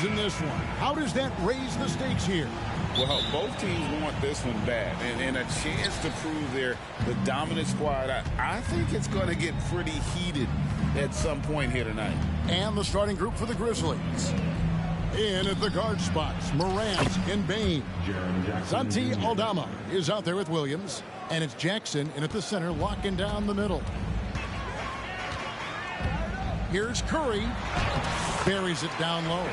in this one. How does that raise the stakes here? Well, both teams want this one bad, and a chance to prove they're the dominant squad. I think it's going to get pretty heated at some point here tonight. And the starting group for the Grizzlies. In at the guard spots, Morant and Bain. Santi Aldama is out there with Williams, and it's Jackson in at the center, locking down the middle. Here's Curry. Buries it down low.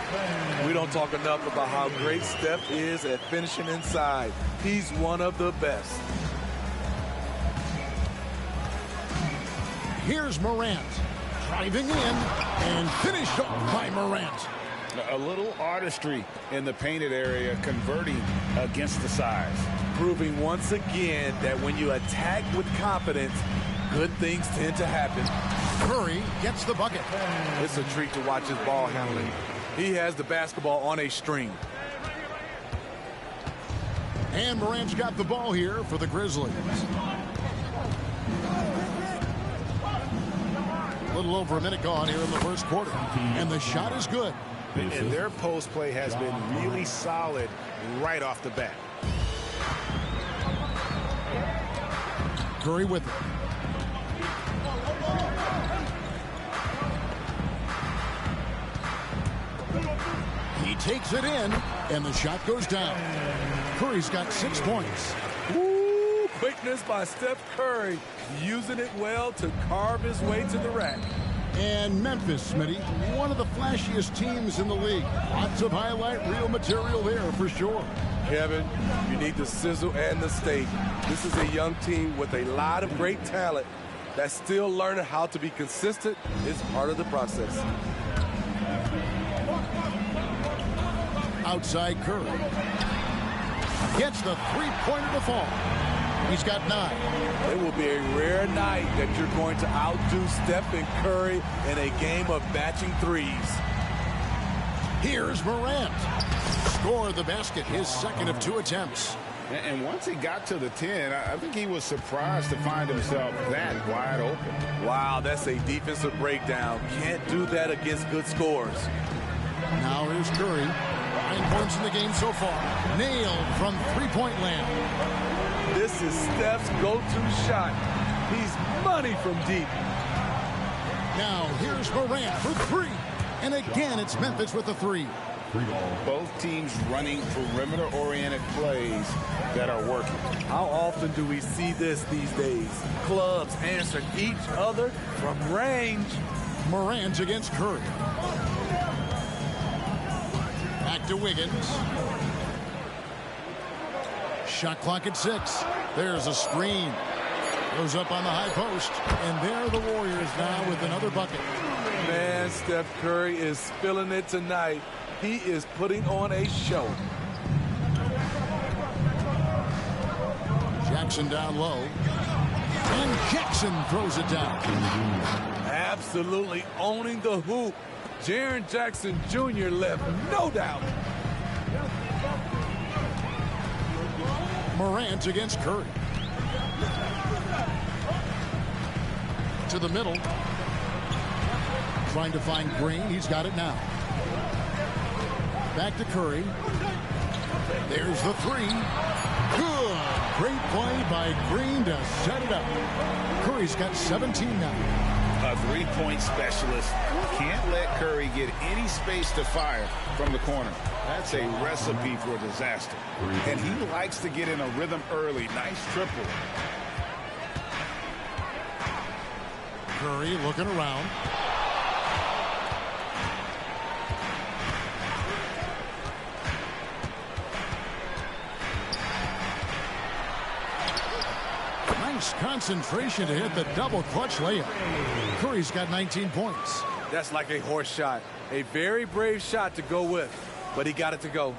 We don't talk enough about how great Steph is at finishing inside. He's one of the best. Here's Morant. Driving in and finished off by Morant. A little artistry in the painted area, converting against the size. Proving once again that when you attack with confidence, good things tend to happen. Curry gets the bucket. It's a treat to watch his ball handling. He has the basketball on a string. And Morant's got the ball here for the Grizzlies. A little over a minute gone here in the first quarter. And the shot is good. And their post play has been really solid right off the bat. Curry with it. He takes it in, and the shot goes down. Curry's got 6 points. Ooh, quickness by Steph Curry, using it well to carve his way to the rack. And Memphis, Smitty, one of the flashiest teams in the league. Lots of highlight reel material there for sure. Kevin, you need the sizzle and the steak. This is a young team with a lot of great talent that's still learning how to be consistent. Is part of the process. Outside Curry. Gets the three-pointer to fall. He's got 9. It will be a rare night that you're going to outdo Steph and Curry in a game of batching threes. Here's Morant. Scored the basket, his second of 2 attempts. And once he got to the 10, I think he was surprised to find himself that wide open. Wow, that's a defensive breakdown. Can't do that against good scores. Now here's Curry. 9 points in the game so far. Nailed from three-point land. This is Steph's go-to shot. He's money from deep. Now here's Morant for 3. And again, it's Memphis with the 3. Both teams running perimeter-oriented plays that are working. How often do we see this these days? Clubs answering each other from range. Morant against Curry. Back to Wiggins. Shot clock at 6. There's a screen. Goes up on the high post. And there are the Warriors now with another bucket. Man, Steph Curry is feeling it tonight. He is putting on a show. Jackson down low. And Jackson throws it down. Absolutely owning the hoop. Jaren Jackson Jr. left no doubt. Morant against Curry. To the middle. Trying to find Green. He's got it now. Back to Curry. There's the 3. Good. Great play by Green to set it up. Curry's got 17 now. A three-point specialist. Can't let Curry get any space to fire from the corner. That's a recipe for disaster. And he likes to get in a rhythm early. Nice triple. Curry looking around. Nice concentration to hit the double clutch layup. Curry's got 19 points. That's like a horse shot. A very brave shot to go with, but he got it to go.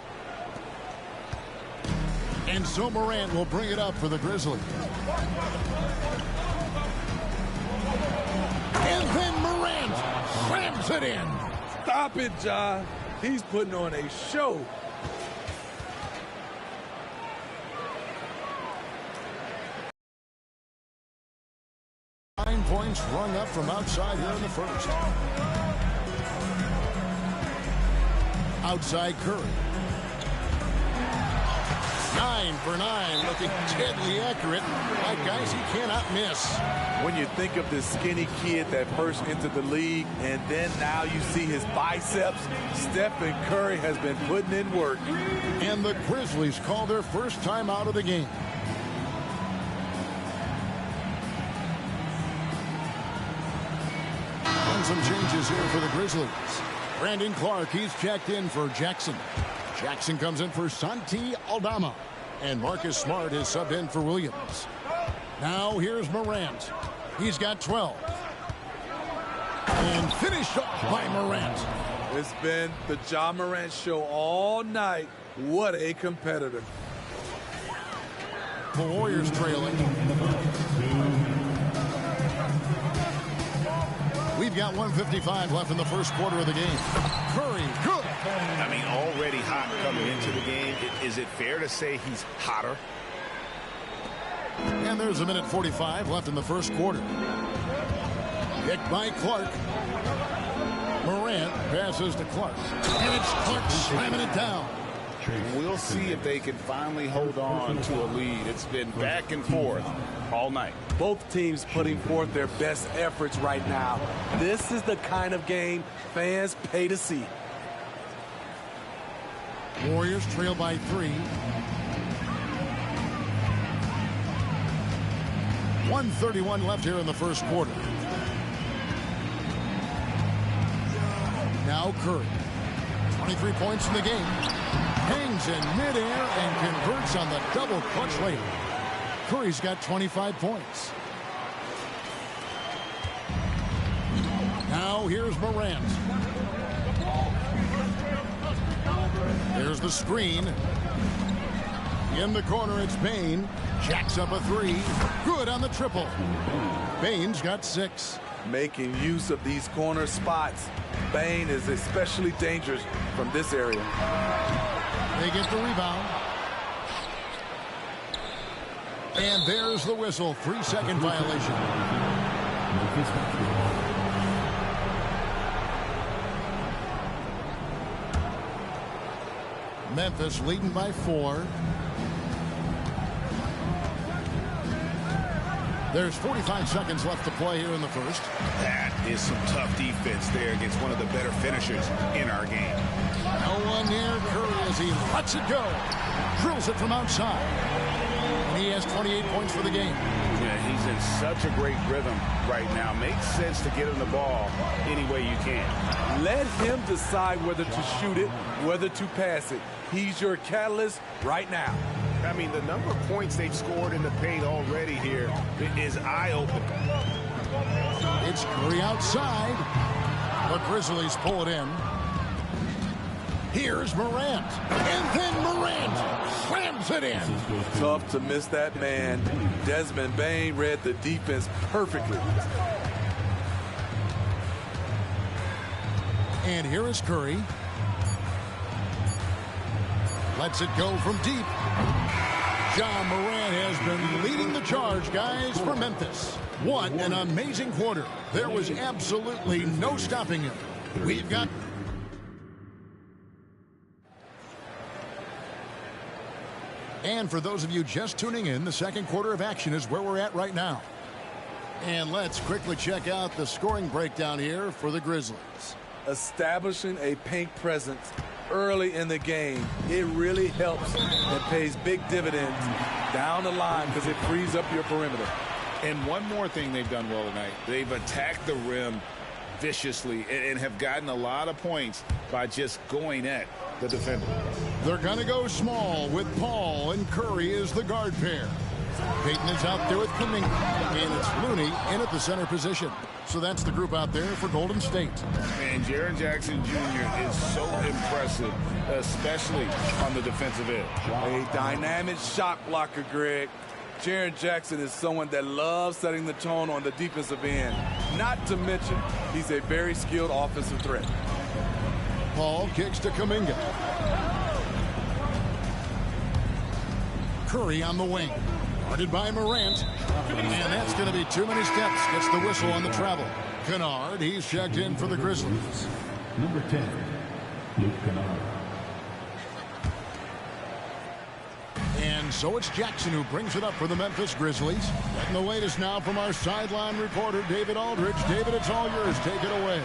And so Morant will bring it up for the Grizzlies. And then Morant slams it in. Stop it, Ja. He's putting on a show. Points rung up from outside here in the first. Outside Curry. 9 for 9, looking deadly accurate. Like guys, he cannot miss. When you think of this skinny kid that first entered the league, and then now you see his biceps, Stephen Curry has been putting in work. And the Grizzlies call their first time out of the game. And some changes here for the Grizzlies. Brandon Clark, he's checked in for Jackson. Jackson comes in for Santi Aldama. And Marcus Smart is subbed in for Williams. Now here's Morant. He's got 12. And finished off by Morant. It's been the Ja Morant show all night. What a competitor. The Warriors trailing. We've got 1:55 left in the first quarter of the game. Curry, good. I mean, already hot coming into the game. Is it fair to say he's hotter? And there's 1:45 left in the first quarter. Picked by Clark. Morant passes to Clark. And it's Clark slamming it down. We'll see if they can finally hold on to a lead. It's been back and forth all night. Both teams putting forth their best efforts right now. This is the kind of game fans pay to see. Warriors trail by 3. 1:31 left here in the first quarter. Now Curry. 23 points in the game. Hangs in midair and converts on the double clutch layup. Curry's got 25 points. Now here's Morant. There's the screen. In the corner, it's Bane. Jacks up a 3. Good on the triple. Bane's got 6. Making use of these corner spots. Bane is especially dangerous from this area. They get the rebound. And there's the whistle. 3-second violation. Memphis leading by 4. There's 45 seconds left to play here in the first. That is some tough defense there against one of the better finishers in our game. No one near Curry as he lets it go. Drills it from outside. And he has 28 points for the game. Yeah, he's in such a great rhythm right now. Makes sense to get him the ball any way you can. Let him decide whether to shoot it, whether to pass it. He's your catalyst right now. I mean, the number of points they've scored in the paint already here is eye-opening. It's Curry outside. The Grizzlies pull it in. Here's Morant. And then Morant slams it in. Tough to miss that man. Desmond Bane read the defense perfectly. And here is Curry. Lets it go from deep. Ja Morant has been leading the charge, guys, for Memphis. What an amazing quarter. There was absolutely no stopping him. We've got... And for those of you just tuning in, the second quarter of action is where we're at right now. And let's quickly check out the scoring breakdown here for the Grizzlies. Establishing a paint presence early in the game, it really helps and pays big dividends down the line because it frees up your perimeter. And one more thing they've done well tonight. They've attacked the rim viciously and have gotten a lot of points by just going at the defender. They're going to go small with Paul and Curry as the guard pair. Payton is out there with Kuminga, and it's Looney in at the center position. So that's the group out there for Golden State. And Jaren Jackson Jr. is so impressive, especially on the defensive end. A dynamic shot blocker, Greg. Jaren Jackson is someone that loves setting the tone on the defensive end. Not to mention, he's a very skilled offensive threat. Paul kicks to Kuminga. Curry on the wing. Guarded by Morant. And that's going to be too many steps. Gets the whistle on the travel. Kennard, he's checked in for the Grizzlies. Number 10, Luke Kennard. And so it's Jackson who brings it up for the Memphis Grizzlies. Getting the latest now from our sideline reporter, David Aldridge. David, it's all yours. Take it away.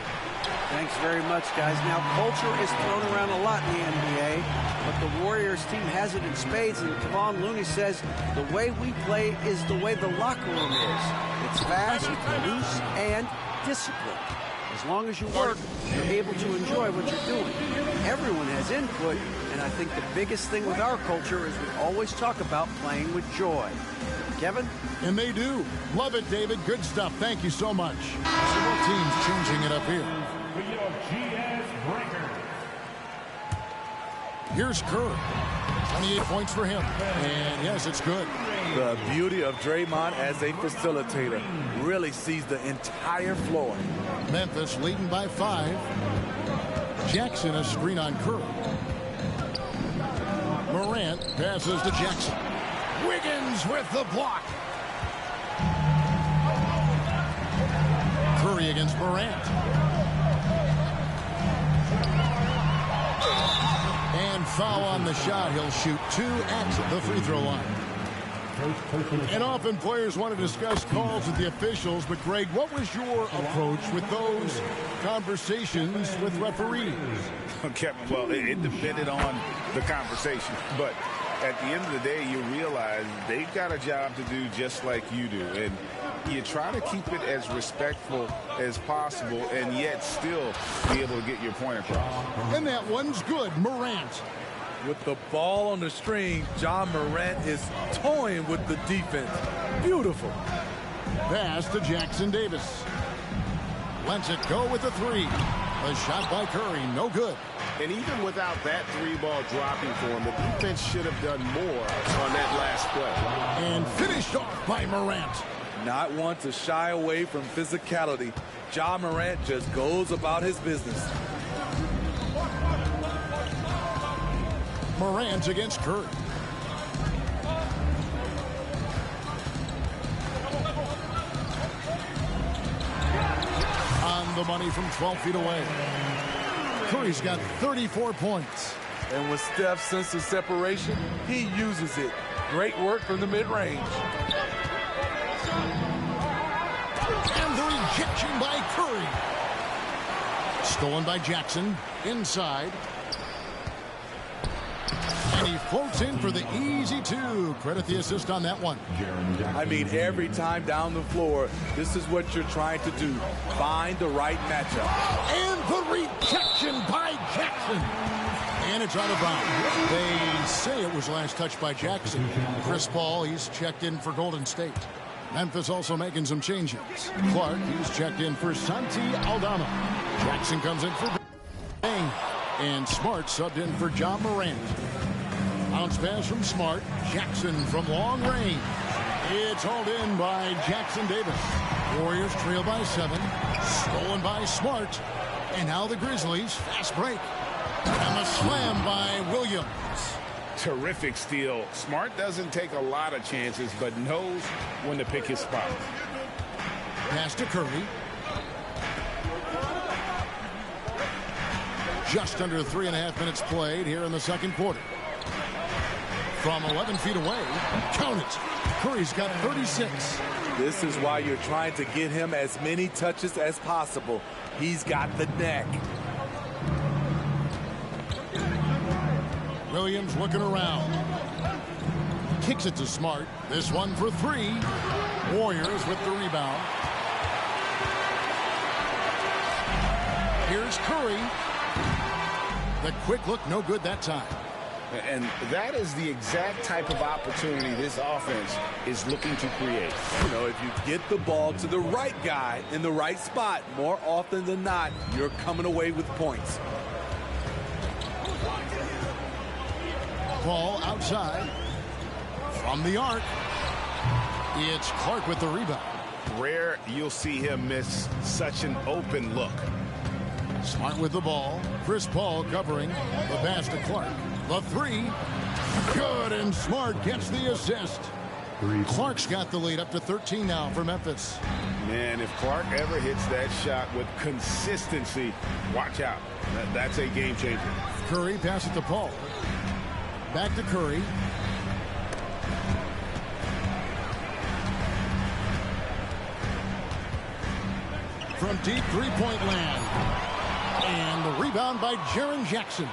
Thanks very much, guys. Now, culture is thrown around a lot in the NBA, but the Warriors team has it in spades, and Kevon Looney says the way we play is the way the locker room is. It's fast, loose, and disciplined. As long as you work, you're able to enjoy what you're doing. Everyone has input, and I think the biggest thing with our culture is we always talk about playing with joy. Kevin? And they do. Love it, David. Good stuff. Thank you so much. Several teams changing it up here. Here's Curry. 28 points for him. And yes, it's good. The beauty of Draymond as a facilitator really sees the entire floor. Memphis leading by 5. Jackson a screen on Curry. Morant passes to Jackson. Wiggins with the block. Curry against Morant. And foul on the shot. He'll shoot 2 at the free throw line. And often players want to discuss calls with the officials, but Greg, what was your approach with those conversations with referees? Kevin, well, it depended on the conversation, but at the end of the day, you realize they've got a job to do just like you do, and you try to keep it as respectful as possible and yet still be able to get your point across. And that one's good. Morant. With the ball on the string, John Morant is toying with the defense. Beautiful. Pass to Jackson Davis. Lets it go with the 3. The shot by Curry, no good. And even without that 3-ball dropping for him, the defense should have done more on that last play. And finished off by Morant. Not one to shy away from physicality. John Morant just goes about his business. Morant against Curry. On the money from 12 feet away. Curry's got 34 points. And with Steph's sense of separation, he uses it. Great work from the mid-range. And the rejection by Curry. Stolen by Jackson. Inside. And he floats in for the easy 2. Credit the assist on that one. I mean, every time down the floor, this is what you're trying to do. Find the right matchup. And the rejection by Jackson. And it's out of bounds. They say it was last touched by Jackson. Chris Paul, he's checked in for Golden State. Memphis also making some changes. Clark, he's checked in for Santi Aldama. Jackson comes in for Bang. And Smart subbed in for John Morant. Bounce pass from Smart. Jackson from long range. It's hauled in by Jackson Davis. Warriors trail by 7. Stolen by Smart. And now the Grizzlies. Fast break. And the slam by Williams. Terrific steal. Smart doesn't take a lot of chances, but knows when to pick his spot. Pass to Curry. Just under 3.5 minutes played here in the second quarter. From 11 feet away, count it. Curry's got 36. This is why you're trying to get him as many touches as possible. He's got the neck. Williams looking around. Kicks it to Smart. This one for 3. Warriors with the rebound. Here's Curry. The quick look, no good that time. And that is the exact type of opportunity this offense is looking to create. You know, if you get the ball to the right guy in the right spot, more often than not, you're coming away with points. Ball outside. From the arc. It's Clark with the rebound. Rare you'll see him miss such an open look. Smart with the ball. Chris Paul covering. The pass to Clark. The 3. Good, and Smart gets the assist. Clark's got the lead up to 13 now for Memphis. Man, if Clark ever hits that shot with consistency, watch out. That's a game changer. Curry passes to Paul. Back to Curry. from deep three-point land. And the rebound by Jaren Jackson.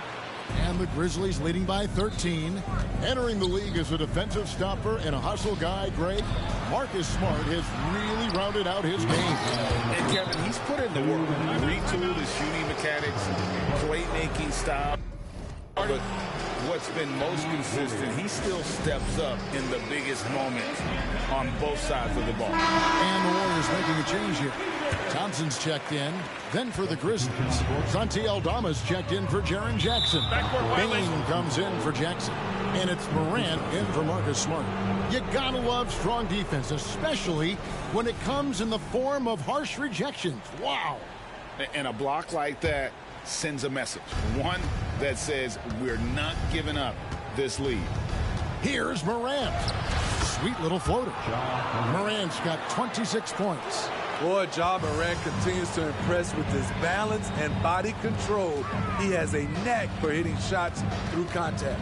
And the Grizzlies leading by 13. Entering the league as a defensive stopper and a hustle guy, Greg, Marcus Smart has really rounded out his game. And Kevin, he's put in the work. Retooled his shooting mechanics, playmaking style. But what's been most consistent, he still steps up in the biggest moments on both sides of the ball. And the Warriors making a change here. Thompson's checked in. Then for the Grizzlies, Santi Aldama's checked in for Jaren Jackson. Bain comes in for Jackson. And it's Morant in for Marcus Smart. You gotta love strong defense, especially when it comes in the form of harsh rejections. Wow. And a block like that sends a message. One that says we're not giving up this lead. Here's Morant. Sweet little floater. Morant's got 26 points. Boy, Ja Morant continues to impress with his balance and body control. He has a knack for hitting shots through contact.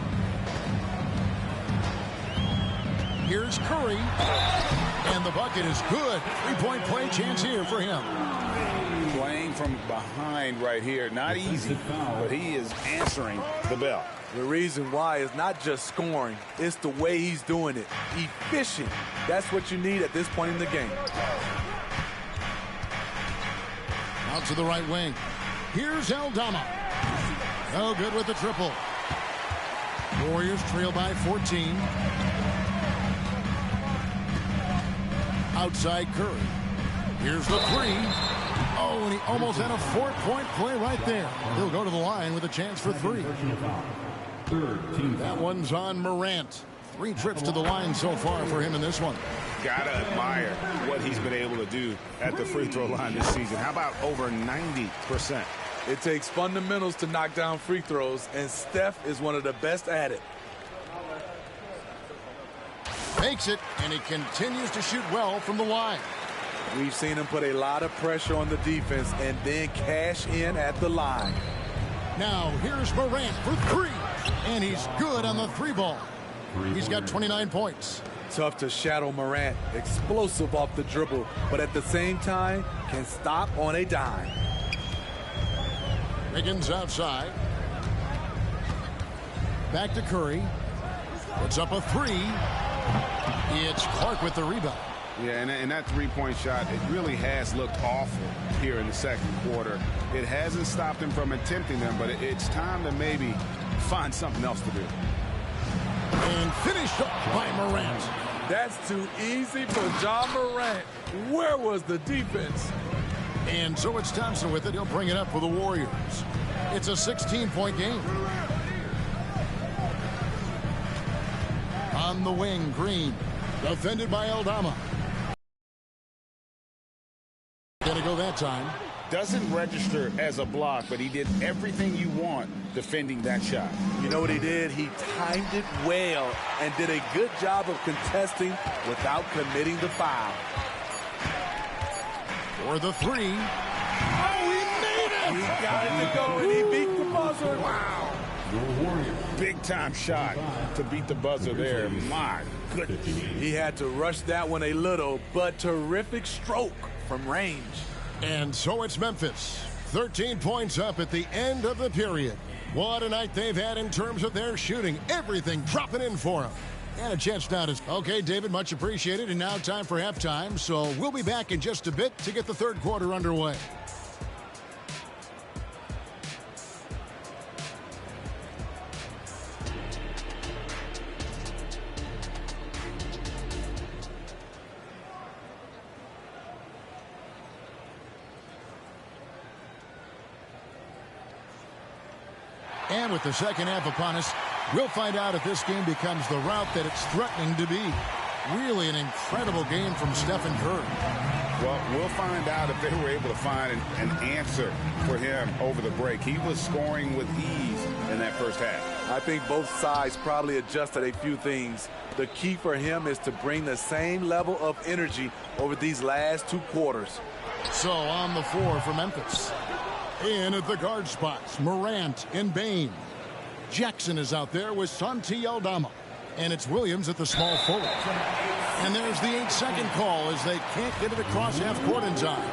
Here's Curry. And the bucket is good. Three-point play chance here for him. Playing from behind right here. Not easy, but he is answering the bell. The reason why is not just scoring. It's the way he's doing it. Efficient. That's what you need at this point in the game. Out to the right wing. Here's Aldama. No good with the triple. Warriors trail by 14. Outside Curry. Here's the three. Oh, and he almost had a 4-point play right there. He'll go to the line with a chance for three. That one's on Morant. 3 trips to the line so far for him in this one. Gotta admire what he's been able to do at the free throw line this season. How about over 90%? It takes fundamentals to knock down free throws, and Steph is one of the best at it. Makes it, and he continues to shoot well from the line. We've seen him put a lot of pressure on the defense and then cash in at the line. Now here's Morant for 3, and he's good on the 3 ball. He's got 29 points. Tough to shadow Morant. Explosive off the dribble, but at the same time can stop on a dime. Higgins outside. Back to Curry. Puts up a 3. It's Clark with the rebound. Yeah, and that three-point shot, it really has looked awful here in the second quarter. It hasn't stopped him from attempting them, but it's time to maybe find something else to do. And finished up by Morant. That's too easy for Ja Morant. Where was the defense? And so it's Thompson with it. He'll bring it up for the Warriors. It's a 16-point game. On the wing, Green. Defended by Aldama. Gonna go that time. Doesn't register as a block, but he did everything you want defending that shot. You know what he did? He timed it well and did a good job of contesting without committing the foul. For the 3. Oh, he made it! He got it to go, and he beat the buzzer. Wow. Big-time shot to beat the buzzer there. My goodness. He had to rush that one a little, but terrific stroke from range. And so it's Memphis. 13 points up at the end of the period. What a night they've had in terms of their shooting. Everything dropping in for them. And a chance now to... Okay, David, much appreciated. And now time for halftime. So we'll be back in just a bit to get the third quarter underway. And with the second half upon us, we'll find out if this game becomes the route that it's threatening to be. Really an incredible game from Stephen Curry. Well, we'll find out if they were able to find an answer for him over the break. He was scoring with ease in that first half. I think both sides probably adjusted a few things. The key for him is to bring the same level of energy over these last 2 quarters. So on the floor for Memphis. In at the guard spots, Morant and Bain. Jackson is out there with Santi Aldama. And it's Williams at the small forward. And there's the 8-second call as they can't get it across half court in time.